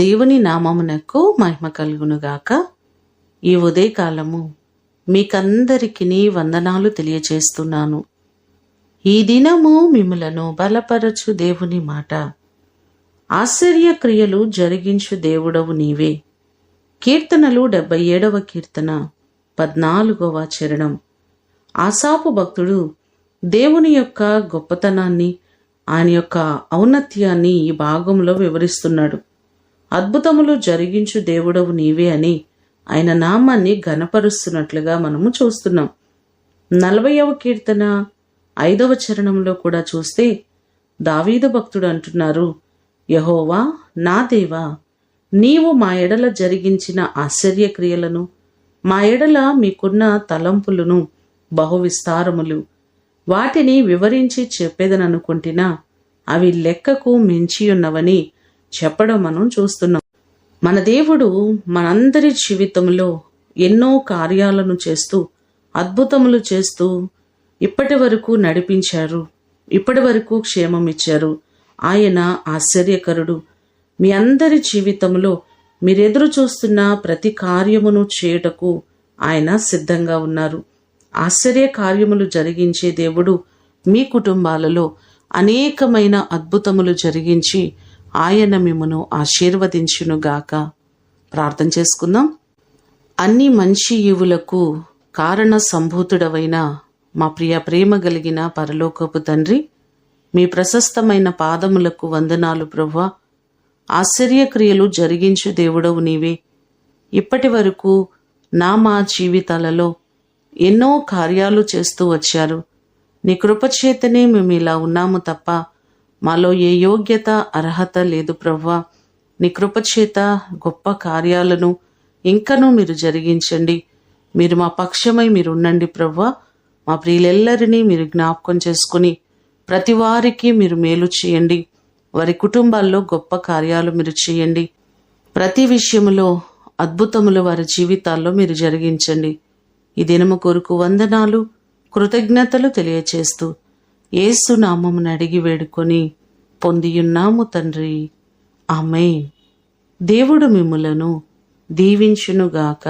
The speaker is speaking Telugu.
దేవుని నామమునకు మహిమ కలుగునుగాక. ఈ ఉదయకాలము మీకందరికీ వందనాలు తెలియచేస్తున్నాను. ఈ దినము మిమ్ములను బలపరచు దేవుని మాట. ఆశ్చర్య క్రియలు జరిగించు దేవుడవు నీవే. కీర్తనలు 77వ కీర్తన 14వ చరణం. ఆసాపు భక్తుడు దేవుని యొక్క గొప్పతనాన్ని, ఆయన యొక్క ఔన్నత్యాన్ని ఈ భాగంలో వివరిస్తున్నాడు. అద్భుతములు జరిగించు దేవుడవు నీవే అని ఆయన నామాన్ని ఘనపరుస్తున్నట్లుగా మనము చూస్తున్నాం. 40వ కీర్తన 5వ చరణంలో కూడా చూస్తే దావీదు భక్తుడు అంటున్నారు, యెహోవా నా దేవా, నీవు మా ఎడల జరిగించిన ఆశ్చర్య క్రియలను, మా ఎడల మీకున్న తలంపులను బహు విస్తారములు. వాటిని వివరించి చెప్పేదననుకుంటున్నా అవి లెక్కకు మించియున్నవని చెప్పడం మనం చూస్తున్నాం. మన దేవుడు మనందరి జీవితంలో ఎన్నో కార్యాలను చేస్తూ, అద్భుతములు చేస్తూ ఇప్పటి వరకు నడిపించారు, ఇప్పటి వరకు క్షేమం ఇచ్చారు. ఆయన ఆశ్చర్యకరుడు. మీ అందరి జీవితంలో మీరెదురు చూస్తున్న ప్రతి కార్యమును చేయుటకు ఆయన సిద్ధంగా ఉన్నారు. ఆశ్చర్య కార్యములు జరిగించే దేవుడు మీ కుటుంబాలలో అనేకమైన అద్భుతములు జరిగించి ఆయన మిమ్మును ఆశీర్వదించునుగాక. ప్రార్థన చేసుకుందాం. అన్ని మంచి ఈవులకు కారణ సంభూతుడవైన మా ప్రియ ప్రేమ కలిగిన పరలోకపు తండ్రి, మీ ప్రశస్తమైన పాదములకు వందనాలు ప్రభువా. ఆశ్చర్యక్రియలు జరిగించు దేవుడవు నీవే. ఇప్పటి వరకు మా జీవితాలలో ఎన్నో కార్యాలు చేస్తూ వచ్చారు. నీ కృపచేతనే మేము ఇలా ఉన్నాము తప్ప మాలో ఏ యోగ్యత అర్హత లేదు ప్రభువా. నీ కృపచేత గొప్ప కార్యాలను ఇంకనూ మీరు జరిగించండి. మీరు మా పక్షమై మీరు ఉండండి ప్రభువా. మా ప్రియులెల్లరినీ మీరు జ్ఞాపకం చేసుకుని ప్రతి వారికి మీరు మేలు చేయండి. వారి కుటుంబాల్లో గొప్ప కార్యాలు మీరు చేయండి. ప్రతి విషయములో అద్భుతములు వారి జీవితాల్లో మీరు జరిగించండి. ఈ దినము కొరకు వందనాలు, కృతజ్ఞతలు తెలియచేస్తూ యేసు నామమును అడిగి వేడుకొని పొందియున్నాము తండ్రి. ఆమేన్. దేవుడు మిమ్ములను దీవించునుగాక.